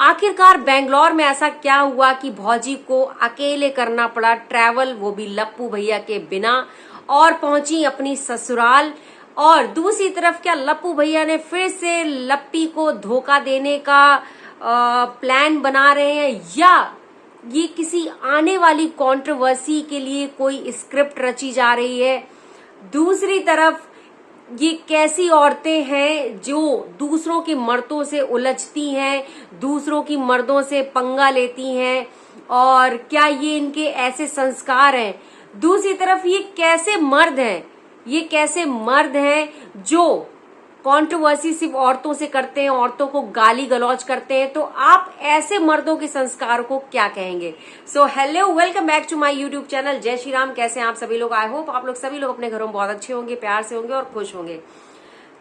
आखिरकार बेंगलोर में ऐसा क्या हुआ कि भौजी को अकेले करना पड़ा ट्रैवल, वो भी लप्पू भैया के बिना, और पहुंची अपनी ससुराल। और दूसरी तरफ क्या लप्पू भैया ने फिर से लप्पी को धोखा देने का प्लान बना रहे हैं, या ये किसी आने वाली कंट्रोवर्सी के लिए कोई स्क्रिप्ट रची जा रही है। दूसरी तरफ ये कैसी औरतें हैं जो दूसरों की मर्दों से उलझती हैं, दूसरों की मर्दों से पंगा लेती हैं, और क्या ये इनके ऐसे संस्कार हैं। दूसरी तरफ ये कैसे मर्द हैं जो कंट्रोवर्सी सिर्फ औरतों से करते हैं, औरतों को गाली गलौज करते हैं। तो आप ऐसे मर्दों के संस्कार को क्या कहेंगे? So hello, welcome back to my YouTube channel. जय श्री राम। कैसे हैं आप सभी लोग? आई होप आप लोग सभी लोग अपने घरों में बहुत अच्छे होंगे, प्यार से होंगे और खुश होंगे।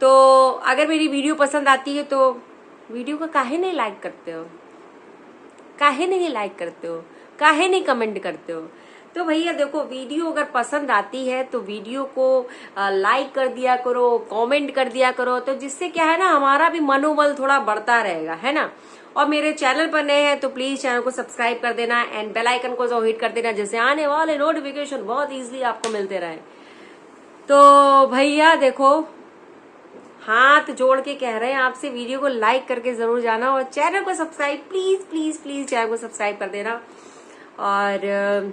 तो अगर मेरी वीडियो पसंद आती है तो वीडियो को काहे नहीं लाइक करते हो, काहे नहीं कमेंट करते हो? तो भैया देखो, वीडियो अगर पसंद आती है तो वीडियो को लाइक कर दिया करो, कमेंट कर दिया करो, तो जिससे क्या है ना, हमारा भी मनोबल थोड़ा बढ़ता रहेगा, है ना। और मेरे चैनल पर नए हैं तो प्लीज चैनल को सब्सक्राइब कर देना एंड बेल आइकन को हिट कर देना, जिससे आने वाले नोटिफिकेशन बहुत इजीली आपको मिलते रहे। तो भैया देखो, हाथ जोड़ के कह रहे हैं आपसे, वीडियो को लाइक करके जरूर जाना और चैनल को subscribe please please please channel को सब्सक्राइब कर देना। और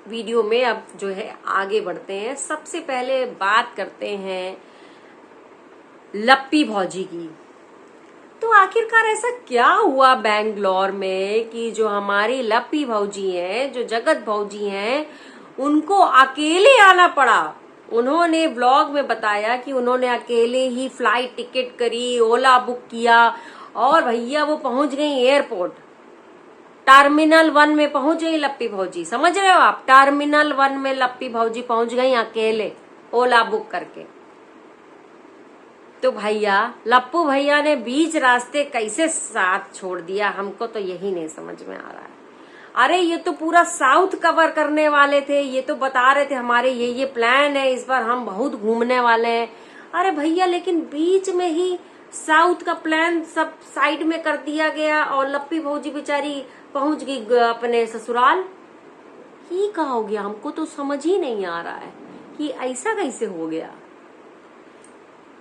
वीडियो में अब जो है आगे बढ़ते हैं। सबसे पहले बात करते हैं लप्पी भौजी की। तो आखिरकार ऐसा क्या हुआ बेंगलोर में कि जो हमारी लप्पी भौजी हैं, जो जगत भौजी हैं, उनको अकेले आना पड़ा। उन्होंने ब्लॉग में बताया कि उन्होंने अकेले ही फ्लाइट टिकट करी, ओला बुक किया, और भैया वो पहुंच गई एयरपोर्ट। टर्मिनल 1 में पहुंच गई लप्पी भौजी, समझ रहे हो आप? टर्मिनल 1 में लप्पी भौजी पहुंच गई अकेले, ओला बुक करके। तो भैया लप्पू भैया ने बीच रास्ते कैसे साथ छोड़ दिया, हमको तो यही नहीं समझ में आ रहा है। अरे ये तो पूरा साउथ कवर करने वाले थे, ये तो बता रहे थे हमारे ये प्लान है, इस बार हम बहुत घूमने वाले हैं। अरे भैया, लेकिन बीच में ही साउथ का प्लान सब साइड में कर दिया गया और लप्पी भौजी बेचारी पहुंच गई अपने ससुराल। ये क्या हो गया? हमको तो समझ ही नहीं आ रहा है कि ऐसा कैसे हो गया,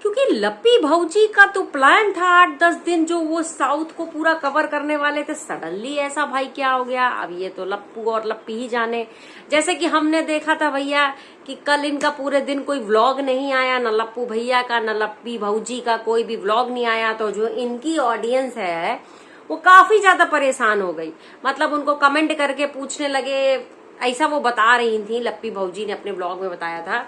क्योंकि लप्पी भौजी का तो प्लान था 8-10 दिन जो वो साउथ को पूरा कवर करने वाले थे। सडनली ऐसा भाई क्या हो गया? अब ये तो लप्पू और लप्पी ही जाने। जैसे कि हमने देखा था भैया कि कल इनका पूरे दिन कोई व्लॉग नहीं आया, न लप्पू भैया का न लप्पी भौजी का कोई भी व्लॉग नहीं आया। तो जो इनकी ऑडियंस है वो काफी ज्यादा परेशान हो गई। मतलब उनको कमेंट करके पूछने लगे, ऐसा वो बता रही थी, लप्पी भौजी ने अपने ब्लॉग में बताया था।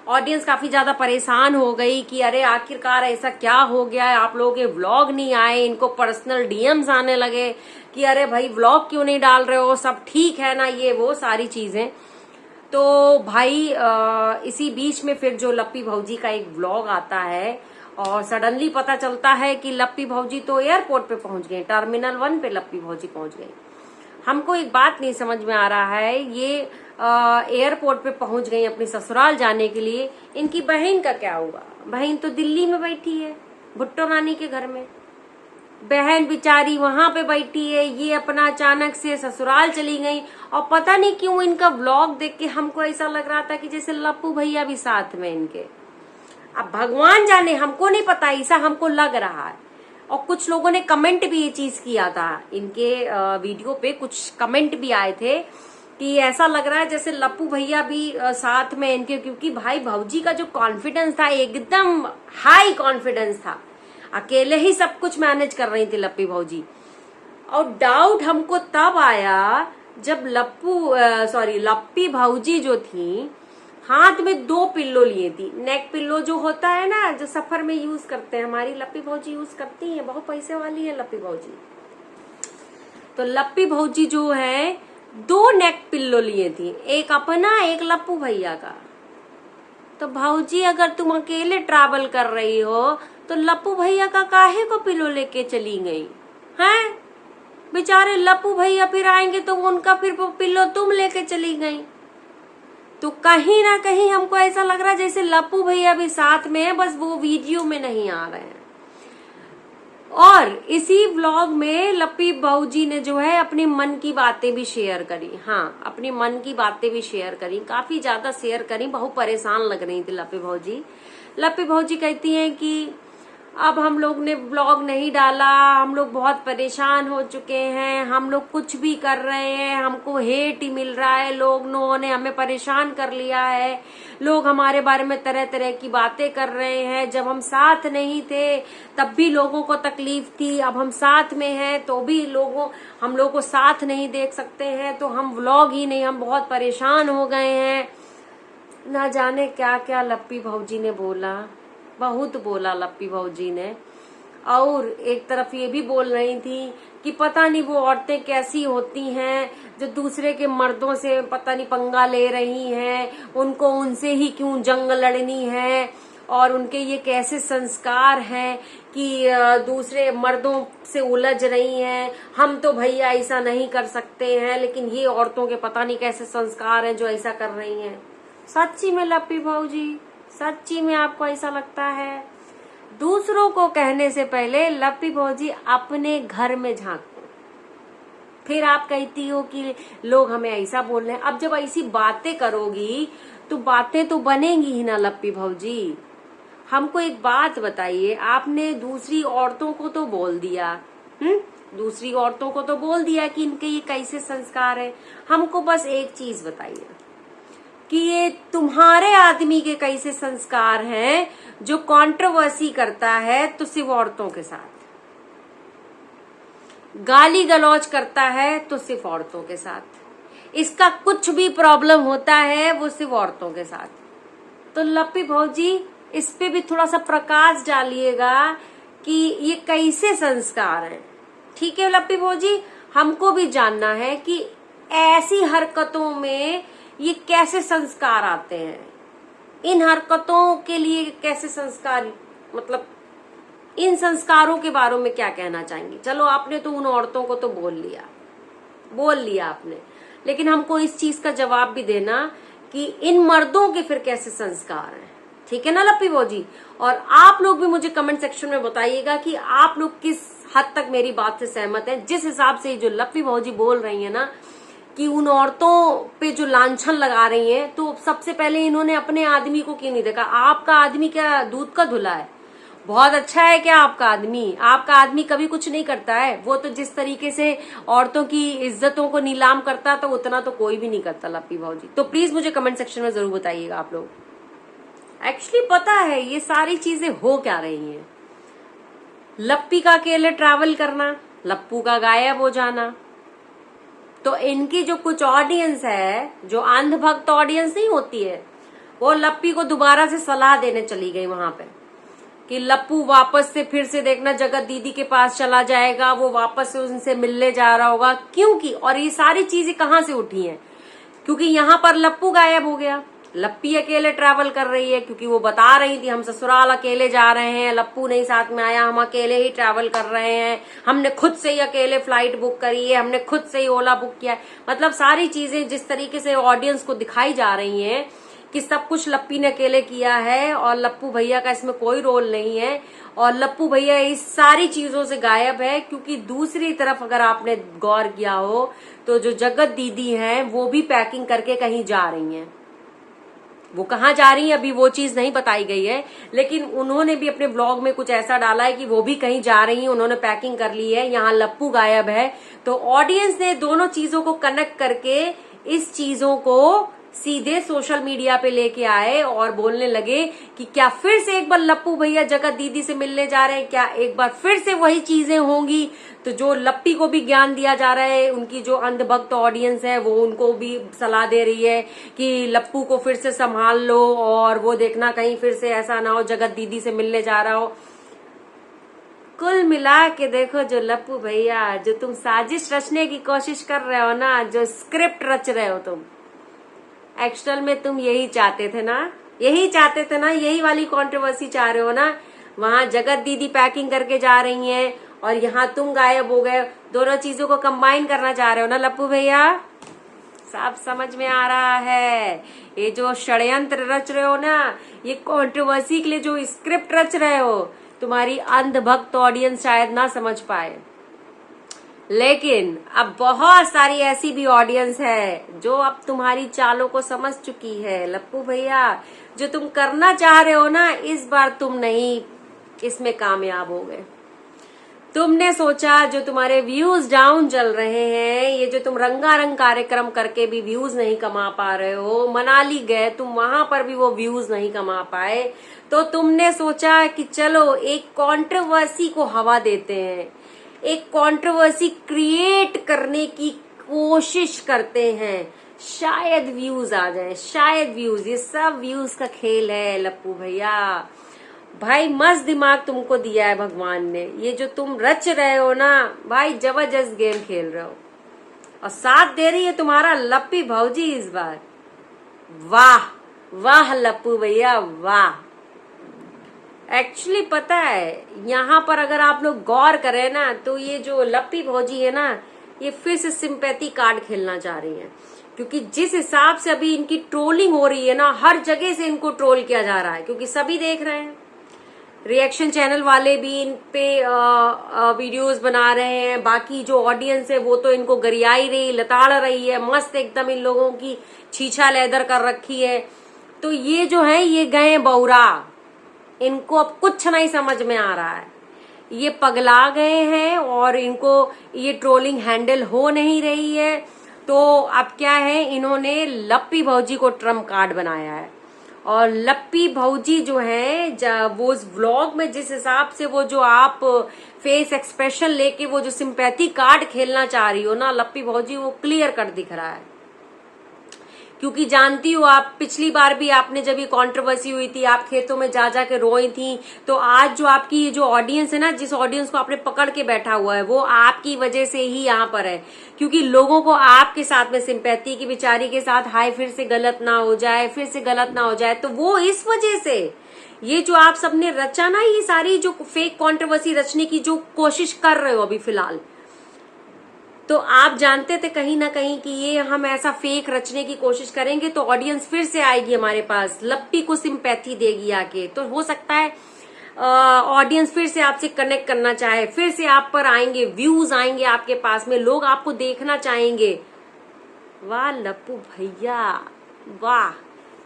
ऑडियंस काफी ज्यादा परेशान हो गई कि अरे आखिरकार ऐसा क्या हो गया है, आप लोगों के व्लॉग नहीं आए। इनको पर्सनल डीएम्स आने लगे कि अरे भाई व्लॉग क्यों नहीं डाल रहे हो, सब ठीक है ना, ये वो सारी चीजें। तो भाई इसी बीच में फिर जो लप्पी भौजी का एक व्लॉग आता है और सडनली पता चलता है कि लप्पी भौजी तो एयरपोर्ट पे पहुंच गई, टर्मिनल 1 पे लप्पी भौजी पहुंच गई। हमको एक बात नहीं समझ में आ रहा है, ये एयरपोर्ट पे पहुंच गई अपनी ससुराल जाने के लिए, इनकी बहन का क्या हुआ? बहन तो दिल्ली में बैठी है, भुट्टो रानी के घर में। बहन बेचारी वहां पे बैठी है, ये अपना अचानक से ससुराल चली गई। और पता नहीं क्यों इनका व्लॉग देख के हमको ऐसा लग रहा था कि जैसे लप्पू भैया भी साथ में इनके। अब भगवान जाने, हमको नहीं पता, ऐसा हमको लग रहा है। और कुछ लोगों ने कमेंट भी ये चीज किया था, इनके वीडियो पे कुछ कमेंट भी आए थे कि ऐसा लग रहा है जैसे लप्पू भैया भी साथ में इनके, क्योंकि भाई भौजी का जो कॉन्फिडेंस था एकदम हाई कॉन्फिडेंस था, अकेले ही सब कुछ मैनेज कर रही थी लप्पी भौजी। और डाउट हमको तब आया जब लप्पी भौजी जो थी हाथ में 2 पिल्लो लिए थी। नेक पिल्लो जो होता है ना, जो सफर में यूज करते हैं, हमारी लप्पी भौजी यूज करती हैं, बहुत पैसे वाली है लप्पी भौजी। तो लप्पी भौजी जो है 2 नेक पिल्लो लिए थी, एक अपना एक लप्पू भैया का। तो भौजी अगर तुम अकेले ट्रैवल कर रही हो तो लप्पू भैया का काहे को पिल्लो लेके चली गई हैं? बेचारे लप्पू भैया फिर आएंगे तो उनका फिर पिल्लो तुम लेके चली गई। तो कहीं ना कहीं हमको ऐसा लग रहा है जैसे लप्पू भैया भी साथ में है, बस वो वीडियो में नहीं आ रहे हैं। और इसी व्लॉग में लप्पी भाऊजी ने जो है अपनी मन की बातें भी शेयर करी। हाँ, अपनी मन की बातें भी शेयर करी, काफी ज्यादा शेयर करी। बहुत परेशान लग रही थी लप्पी भाऊजी। लप्पी भाऊजी कहती हैं कि अब हम लोग ने व्लॉग नहीं डाला, हम लोग बहुत परेशान हो चुके हैं, हम लोग कुछ भी कर रहे हैं हमको हेट ही मिल रहा है, लोगों ने हमें परेशान कर लिया है, लोग हमारे बारे में तरह तरह की बातें कर रहे हैं। जब हम साथ नहीं थे तब भी लोगों को तकलीफ थी, अब हम साथ में हैं तो भी हम लोगों को साथ नहीं देख सकते हैं, तो हम व्लॉग ही नहीं, हम बहुत परेशान हो गए हैं। ना जाने क्या क्या लप्पी भाऊजी ने बोला, बहुत बोला लप्पी भाऊजी ने। और एक तरफ ये भी बोल रही थी कि पता नहीं वो औरतें कैसी होती हैं जो दूसरे के मर्दों से पता नहीं पंगा ले रही हैं, उनको उनसे ही क्यों जंग लड़नी है, और उनके ये कैसे संस्कार हैं कि दूसरे मर्दों से उलझ रही हैं। हम तो भैया ऐसा नहीं कर सकते हैं, लेकिन ये औरतों के पता नहीं कैसे संस्कार हैं जो ऐसा कर रही हैं। सच्ची में लप्पी भाऊजी, सच्ची में आपको ऐसा लगता है? दूसरों को कहने से पहले लप्पी भाऊजी अपने घर में झांको, फिर आप कहती हो कि लोग हमें ऐसा बोल रहे हैं। अब जब ऐसी बातें करोगी तो बातें तो बनेंगी ही ना लप्पी भाऊजी। हमको एक बात बताइए, आपने दूसरी औरतों को तो बोल दिया, दूसरी औरतों को तो बोल दिया कि इनके ये कैसे संस्कार है। हमको बस एक चीज बताइए कि ये तुम्हारे आदमी के कैसे संस्कार हैं जो कंट्रोवर्सी करता है तो सिर्फ औरतों के साथ, गाली गलौज करता है तो सिर्फ औरतों के साथ, इसका कुछ भी प्रॉब्लम होता है वो सिर्फ औरतों के साथ। तो लप्पी भाऊजी इस पे भी थोड़ा सा प्रकाश डालिएगा कि ये कैसे संस्कार हैं। ठीक है लप्पी भाऊजी, हमको भी जानना है कि ऐसी हरकतों में ये कैसे संस्कार आते हैं, इन हरकतों के लिए कैसे संस्कार, मतलब इन संस्कारों के बारे में क्या कहना चाहेंगी? चलो आपने तो उन औरतों को तो बोल लिया आपने, लेकिन हमको इस चीज का जवाब भी देना कि इन मर्दों के फिर कैसे संस्कार हैं। ठीक है ना लप्पी भाऊजी? और आप लोग भी मुझे कमेंट सेक्शन में बताइएगा कि आप लोग किस हद तक मेरी बात से सहमत हैं। जिस हिसाब से जो लप्पी भाऊजी बोल रही है ना कि उन औरतों पे जो लांछन लगा रही हैं, तो सबसे पहले इन्होंने अपने आदमी को क्यों नहीं देखा? आपका आदमी क्या दूध का धुला है? बहुत अच्छा है क्या आपका आदमी? आपका आदमी कभी कुछ नहीं करता है। वो तो जिस तरीके से औरतों की इज्जतों को नीलाम करता तो उतना तो कोई भी नहीं करता लप्पी भाऊजी। तो प्लीज मुझे कमेंट सेक्शन में जरूर बताइएगा आप लोग। एक्चुअली पता है ये सारी चीजें हो क्या रही हैं। लप्पी का अकेले ट्रैवल करना, लप्पू का गायब हो जाना, तो इनकी जो कुछ ऑडियंस है, जो अंधभक्त ऑडियंस नहीं होती है, वो लप्पी को दोबारा से सलाह देने चली गई वहां पे कि लप्पू वापस से फिर से देखना जगत दीदी के पास चला जाएगा, वो वापस से उनसे मिलने जा रहा होगा। क्योंकि और ये सारी चीजें कहाँ से उठी हैं? क्योंकि यहाँ पर लप्पू गायब हो गया, लप्पी अकेले ट्रैवल कर रही है, क्योंकि वो बता रही थी हम ससुराल अकेले जा रहे हैं, लप्पू नहीं साथ में आया, हम अकेले ही ट्रैवल कर रहे हैं, हमने खुद से ही अकेले फ्लाइट बुक करी है, हमने खुद से ही ओला बुक किया है। मतलब सारी चीजें जिस तरीके से ऑडियंस को दिखाई जा रही हैं कि सब कुछ लप्पी ने अकेले किया है और लप्पू भैया का इसमें कोई रोल नहीं है, और लप्पू भैया इस सारी चीजों से गायब है। क्योंकि दूसरी तरफ अगर आपने गौर किया हो तो जो जगत दीदी हैं वो भी पैकिंग करके कहीं जा रही हैं। वो कहाँ जा रही है अभी वो चीज नहीं बताई गई है, लेकिन उन्होंने भी अपने ब्लॉग में कुछ ऐसा डाला है कि वो भी कहीं जा रही है, उन्होंने पैकिंग कर ली है, यहाँ लप्पू गायब है। तो ऑडियंस ने दोनों चीजों को कनेक्ट करके इस चीजों को सीधे सोशल मीडिया पे लेके आए और बोलने लगे कि क्या फिर से एक बार लप्पू भैया जगत दीदी से मिलने जा रहे हैं, क्या एक बार फिर से वही चीजें होंगी। तो जो लप्पी को भी ज्ञान दिया जा रहा है, उनकी जो अंधभक्त ऑडियंस है वो उनको भी सलाह दे रही है कि लप्पू को फिर से संभाल लो और वो देखना कहीं फिर से ऐसा ना हो जगत दीदी से मिलने जा रहा हो। कुल मिला के देखो जो लप्पू भैया, जो तुम साजिश रचने की कोशिश कर रहे हो ना, जो स्क्रिप्ट रच रहे हो तुम, एक्चुअल में तुम यही चाहते थे ना, यही वाली कंट्रोवर्सी चाह रहे हो ना। वहां जगत दीदी पैकिंग करके जा रही हैं और यहाँ तुम गायब हो गए, दोनों चीजों को कंबाइन करना चाह रहे हो ना लप्पू भैया। सब समझ में आ रहा है। ये जो षड्यंत्र रच रहे हो ना, ये कंट्रोवर्सी के लिए जो स्क्रिप्ट रच रहे हो, तुम्हारी अंधभक्त ऑडियंस शायद ना समझ पाए, लेकिन अब बहुत सारी ऐसी भी ऑडियंस है जो अब तुम्हारी चालों को समझ चुकी है। लप्पू भैया, जो तुम करना चाह रहे हो ना, इस बार तुम नहीं इसमें कामयाब हो गए। तुमने सोचा जो तुम्हारे व्यूज डाउन चल रहे हैं, ये जो तुम रंगारंग कार्यक्रम करके भी व्यूज नहीं कमा पा रहे हो, मनाली गए तुम, वहां पर भी वो व्यूज नहीं कमा पाए, तो तुमने सोचा कि चलो एक कंट्रोवर्सी को हवा देते हैं, एक कंट्रोवर्सी क्रिएट करने की कोशिश करते हैं, शायद व्यूज आ जाए, शायद व्यूज। ये सब व्यूज का खेल है लप्पू भैया। भाई मस्त दिमाग तुमको दिया है भगवान ने। ये जो तुम रच रहे हो ना भाई, जबरदस्त गेम खेल रहे हो, और साथ दे रही है तुम्हारा लप्पी भौजी इस बार। वाह वाह लप्पू भैया वाह। एक्चुअली पता है, यहाँ पर अगर आप लोग गौर करें ना, तो ये जो लप्पी भौजी है ना, ये फिर से सिंपैथी कार्ड खेलना चाह रही है, क्योंकि जिस हिसाब से अभी इनकी ट्रोलिंग हो रही है ना, हर जगह से इनको ट्रोल किया जा रहा है, क्योंकि सभी देख रहे हैं। रिएक्शन चैनल वाले भी इन पे वीडियोस बना रहे हैं, बाकी जो ऑडियंस है वो तो इनको गरियाई रही, लताड़ रही है, मस्त एकदम इन लोगों की छीछा लेदर कर रखी है। तो ये जो है ये गए बौरा, इनको अब कुछ नहीं समझ में आ रहा है, ये पगला गए हैं और इनको ये ट्रोलिंग हैंडल हो नहीं रही है। तो अब क्या है, इन्होंने लप्पी भौजी को ट्रम्प कार्ड बनाया है, और लप्पी भौजी जो है वो उस व्लॉग में जिस हिसाब से वो जो आप फेस एक्सप्रेशन लेके वो जो सिंपैथी कार्ड खेलना चाह रही हो ना लप्पी भौजी, वो क्लियर कट दिख रहा है। क्योंकि जानती हो आप, पिछली बार भी आपने जब ये कंट्रोवर्सी हुई थी, आप खेतों में जा के रोई थी, तो आज जो आपकी ये जो ऑडियंस है ना, जिस ऑडियंस को आपने पकड़ के बैठा हुआ है, वो आपकी वजह से ही यहाँ पर है, क्योंकि लोगों को आपके साथ में सिंपैथी की बेचारी के साथ हाय फिर से गलत ना हो जाए, फिर से गलत ना हो जाए, तो वो इस वजह से ये जो आप सबने रचा ना, ये सारी जो फेक कंट्रोवर्सी रचने की जो कोशिश कर रहे हो अभी फिलहाल, तो आप जानते थे कहीं ना कहीं कि ये हम ऐसा फेक रचने की कोशिश करेंगे तो ऑडियंस फिर से आएगी हमारे पास, लप्पी को सिंपैथी देगी आके, तो हो सकता है ऑडियंस फिर से आपसे कनेक्ट करना चाहे, फिर से आप पर आएंगे, व्यूज आएंगे आपके पास में, लोग आपको देखना चाहेंगे। वाह लप्पू भैया वाह,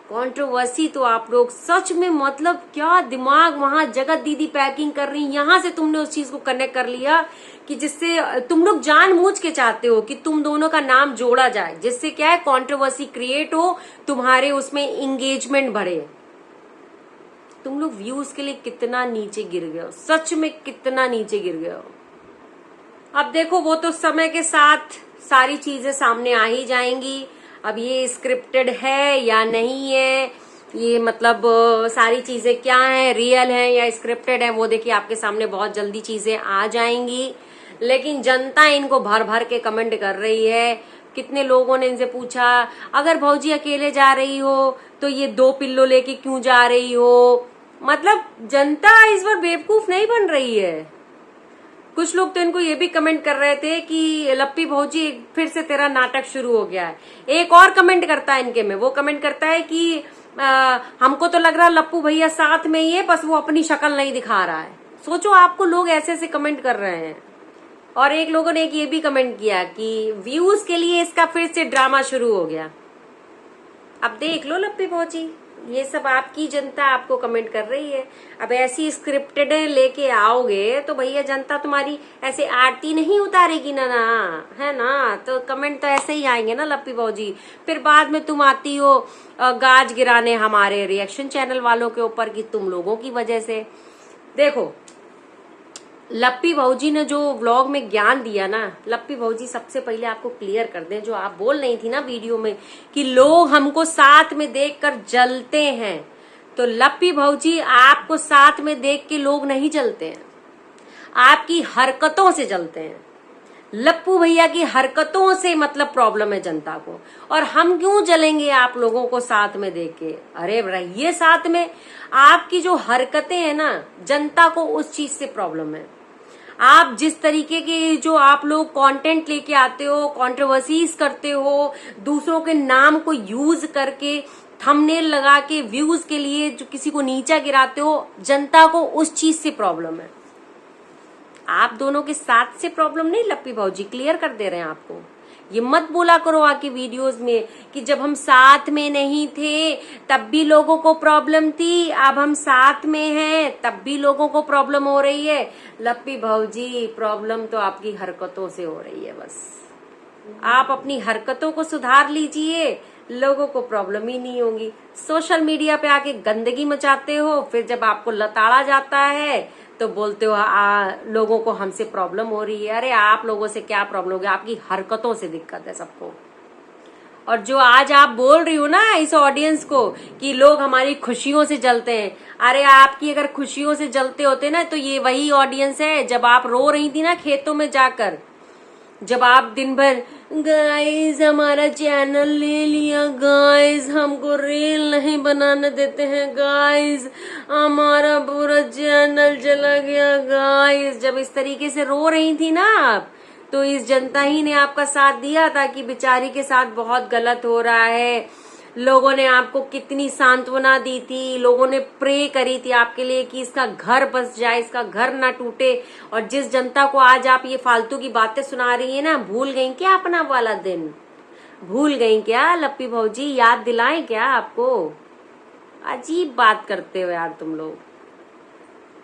कंट्रोवर्सी तो आप लोग सच में, मतलब क्या दिमाग, वहां जगत दीदी पैकिंग कर रही, यहां से तुमने उस चीज को कनेक्ट कर लिया कि जिससे तुम लोग जानबूझ के चाहते हो कि तुम दोनों का नाम जोड़ा जाए, जिससे क्या है कंट्रोवर्सी क्रिएट हो, तुम्हारे उसमें एंगेजमेंट बढ़े। तुम लोग व्यूज के लिए कितना नीचे गिर गए हो, सच में कितना नीचे गिर गए हो। अब देखो वो तो समय के साथ सारी चीजें सामने आ ही जाएंगी। अब ये स्क्रिप्टेड है या नहीं है, ये मतलब सारी चीजें क्या है, रियल है या स्क्रिप्टेड है, वो देखिए आपके सामने बहुत जल्दी चीजें आ जाएंगी। लेकिन जनता इनको भर भर के कमेंट कर रही है। कितने लोगों ने इनसे पूछा, अगर भौजी अकेले जा रही हो तो ये 2 पिल्लो लेके क्यों जा रही हो। मतलब जनता इस बार बेवकूफ नहीं बन रही है। कुछ लोग तो इनको ये भी कमेंट कर रहे थे कि लप्पी भौजी फिर से तेरा नाटक शुरू हो गया है। एक और कमेंट करता है इनके में, वो कमेंट करता है कि हमको तो लग रहा है लप्पू भैया साथ में ही है, बस वो अपनी शक्ल नहीं दिखा रहा है। सोचो आपको लोग ऐसे ऐसे कमेंट कर रहे हैं। और एक लोगों ने एक ये भी कमेंट किया कि व्यूज के लिए इसका फिर से ड्रामा शुरू हो गया। अब देख लो लप्पी भौजी, ये सब आपकी जनता आपको कमेंट कर रही है। अब ऐसी स्क्रिप्टेड लेके आओगे तो भैया जनता तुम्हारी ऐसे आरती नहीं उतारेगी ना, है ना। तो कमेंट तो ऐसे ही आएंगे ना लप्पी भौजी। फिर बाद में तुम आती हो गाज गिराने हमारे रिएक्शन चैनल वालों के ऊपर कि तुम लोगों की वजह से। देखो लप्पी भौजी ने जो व्लॉग में ज्ञान दिया ना, लप्पी भौजी सबसे पहले आपको क्लियर कर दें, जो आप बोल रही थी ना वीडियो में कि लोग हमको साथ में देखकर जलते हैं, तो लप्पी भौजी आपको साथ में देख के लोग नहीं जलते हैं, आपकी हरकतों से जलते हैं। लप्पू भैया की हरकतों से मतलब प्रॉब्लम है जनता को। और हम क्यों जलेंगे आप लोगों को साथ में देख के। अरे रहिए साथ में। आपकी जो हरकतें हैं ना, जनता को उस चीज से प्रॉब्लम है। आप जिस तरीके के जो आप लोग कंटेंट लेके आते हो, कंट्रोवर्सीज करते हो, दूसरों के नाम को यूज करके थंबनेल लगा के व्यूज के लिए जो किसी को नीचा गिराते हो, जनता को उस चीज से प्रॉब्लम है। आप दोनों के साथ से प्रॉब्लम नहीं, लप्पी भाजी क्लियर कर दे रहे हैं आपको। ये मत बोला करो आके वीडियोस में कि जब हम साथ में नहीं थे तब भी लोगों को प्रॉब्लम थी, अब हम साथ में हैं तब भी लोगों को प्रॉब्लम हो रही है। लप्पी भाजी प्रॉब्लम तो आपकी हरकतों से हो रही है। बस आप अपनी हरकतों को सुधार लीजिए, लोगों को प्रॉब्लम ही नहीं होगी। सोशल मीडिया पे आके गंदगी मचाते हो, फिर जब आपको लताड़ा जाता है तो बोलते हो लोगों को हमसे प्रॉब्लम हो रही है। अरे आप लोगों से क्या प्रॉब्लम होगी, आपकी हरकतों से दिक्कत है सबको। और जो आज आप बोल रही हो ना इस ऑडियंस को कि लोग हमारी खुशियों से जलते हैं, अरे आपकी अगर खुशियों से जलते होते ना तो ये वही ऑडियंस है जब आप रो रही थी ना खेतों में जाकर, जब आप दिन भर गाइस हमारा चैनल ले लिया, गाइस हमको रील नहीं बनाने देते हैं, गाइस हमारा पूरा चैनल चला गया, गाइस जब इस तरीके से रो रही थी ना आप, तो इस जनता ही ने आपका साथ दिया था कि बेचारी के साथ बहुत गलत हो रहा है। लोगों ने आपको कितनी सांत्वना दी थी, लोगों ने प्रे करी थी आपके लिए कि इसका घर बस जाए, इसका घर ना टूटे। और जिस जनता को आज आप ये फालतू की बातें सुना रही है ना, भूल गई क्या अपना वाला दिन? भूल गई क्या लप्पी भाजी? याद दिलाएं क्या आपको? अजीब बात करते हो यार तुम लोग।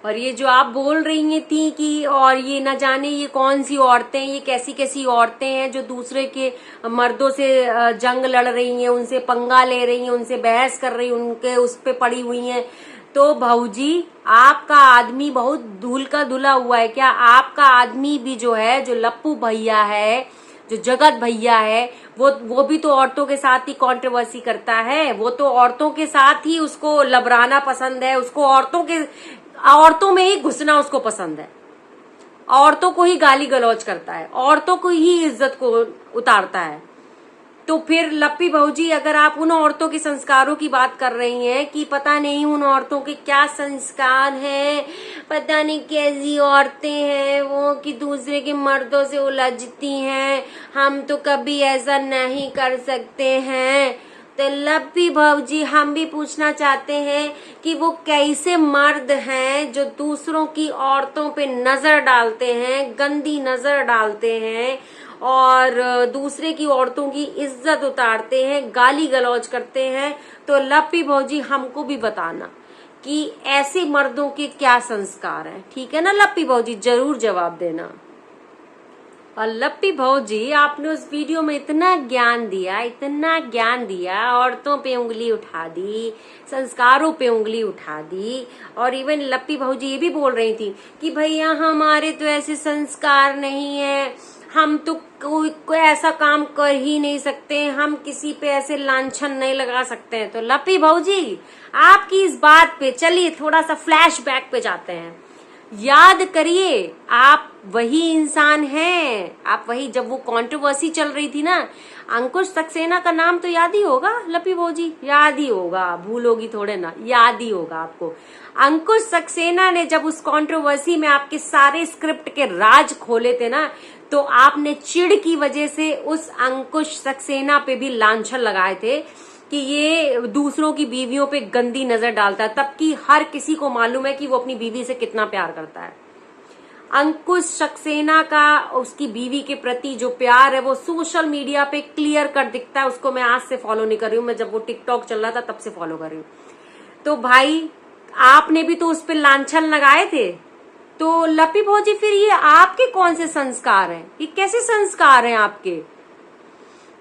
और ये जो आप बोल रही थी कि और ये न जाने ये कौन सी औरतें, ये कैसी कैसी औरतें हैं जो दूसरे के मर्दों से जंग लड़ रही हैं, उनसे पंगा ले रही हैं, उनसे बहस कर रही हैं, उनके उस पे पड़ी हुई हैं। तो भाऊजी आपका आदमी बहुत धूल का धुला हुआ है क्या? आपका आदमी भी जो है, जो लप्पू भैया है, जो जगत भैया है, वो भी तो औरतों के साथ ही कंट्रोवर्सी करता है। वो तो औरतों के साथ ही उसको लबराना पसंद है, उसको औरतों में ही घुसना उसको पसंद है, औरतों को ही गाली गलौज करता है, औरतों को ही इज्जत को उतारता है। तो फिर लप्पी भाजी अगर आप उन औरतों के संस्कारों की बात कर रही हैं कि पता नहीं उन औरतों के क्या संस्कार हैं, पता नहीं कैसी औरतें हैं वो कि दूसरे के मर्दों से उलझती हैं, हम तो कभी ऐसा नहीं कर सकते हैं, तो लप्पी भाजी हम भी पूछना चाहते हैं कि वो कैसे मर्द हैं जो दूसरों की औरतों पे नजर डालते हैं, गंदी नजर डालते हैं और दूसरे की औरतों की इज्जत उतारते हैं, गाली गलौज करते हैं। तो लप्पी भाजी हमको भी बताना कि ऐसे मर्दों के क्या संस्कार हैं, ठीक है ना लप्पी भाजी? जरूर जवाब देना। और लप्पी भाजी आपने उस वीडियो में इतना ज्ञान दिया, औरतों पे उंगली उठा दी, संस्कारों पे उंगली उठा दी। और इवन लप्पी भाजी ये भी बोल रही थी कि भैया हमारे तो ऐसे संस्कार नहीं है, हम तो कोई ऐसा काम कर ही नहीं सकते, हम किसी पे ऐसे लांछन नहीं लगा सकते हैं। तो लप्पी भाजी आपकी इस बात पे चलिए थोड़ा सा फ्लैशबैक पे जाते हैं। याद करिए आप वही इंसान हैं, आप वही, जब वो कंट्रोवर्सी चल रही थी ना, अंकुश सक्सेना का नाम तो याद ही होगा लप्पी भाजी, याद ही होगा, भूलोगी थोड़े ना, याद ही होगा आपको। अंकुश सक्सेना ने जब उस कंट्रोवर्सी में आपके सारे स्क्रिप्ट के राज खोले थे ना, तो आपने चिढ़ की वजह से उस अंकुश सक्सेना पे भी लांछन लगाए थे कि ये दूसरों की बीवियों पे गंदी नजर डालता है, तब कि हर किसी को मालूम है कि वो अपनी बीवी से कितना प्यार करता है। अंकुश सक्सेना का उसकी बीवी के प्रति जो प्यार है वो सोशल मीडिया पे क्लियर कर दिखता है। उसको मैं आज से फॉलो नहीं कर रही हूँ, मैं जब वो टिकटॉक चल रहा था तब से फॉलो कर रही हूँ। तो भाई आपने भी तो उस पर लांछन लगाए थे। तो लप्पी भाजी फिर ये आपके कौन से संस्कार हैं, ये कैसे संस्कार हैं आपके,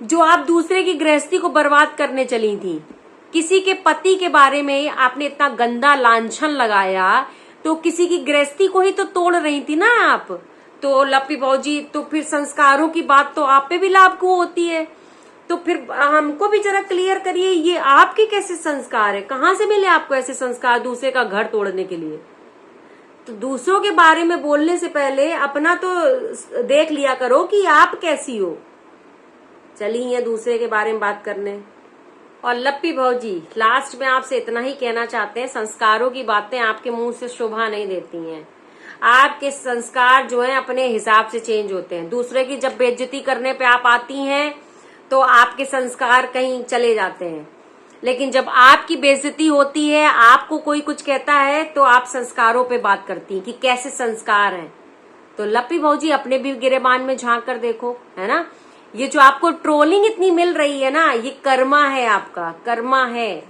जो आप दूसरे की गृहस्थी को बर्बाद करने चली थी? किसी के पति के बारे में आपने इतना गंदा लांछन लगाया, तो किसी की गृहस्थी को ही तो तोड़ रही थी ना आप। तो लप्पी भाजी तो फिर संस्कारों की बात तो आप पे भी लागू होती है। तो फिर हमको भी जरा क्लियर करिए, ये आपके कैसे संस्कार है, कहाँ से मिले आपको ऐसे संस्कार दूसरे का घर तोड़ने के लिए? तो दूसरों के बारे में बोलने से पहले अपना तो देख लिया करो कि आप कैसी हो। चली है दूसरे के बारे में बात करने। और लप्पी भाजी लास्ट में आपसे इतना ही कहना चाहते हैं, संस्कारों की बातें आपके मुंह से शोभा नहीं देती हैं। आपके संस्कार जो हैं अपने हिसाब से चेंज होते हैं। दूसरे की जब बेइज्जती करने पे आप आती हैं तो आपके संस्कार कहीं चले जाते हैं। लेकिन जब आपकी बेइज्जती होती है, आपको कोई कुछ कहता है, तो आप संस्कारों पे बात करती हैं कि कैसे संस्कार हैं। तो लप्पी भौजी अपने भी गिरेबान में झांक कर देखो, है ना। ये जो आपको ट्रोलिंग इतनी मिल रही है ना, ये कर्मा है, आपका कर्मा है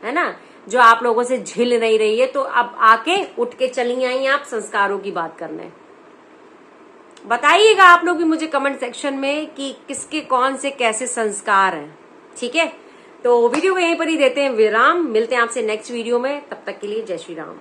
ना, जो आप लोगों से झिल नहीं रही है। तो अब आके उठ के चली आई आप संस्कारों की बात करने। बताइएगा आप लोग भी मुझे कमेंट सेक्शन में कि किसके कौन से कैसे संस्कार हैं। ठीक है, तो वीडियो को यहीं पर ही देते हैं विराम। मिलते हैं आपसे नेक्स्ट वीडियो में, तब तक के लिए जय श्री राम।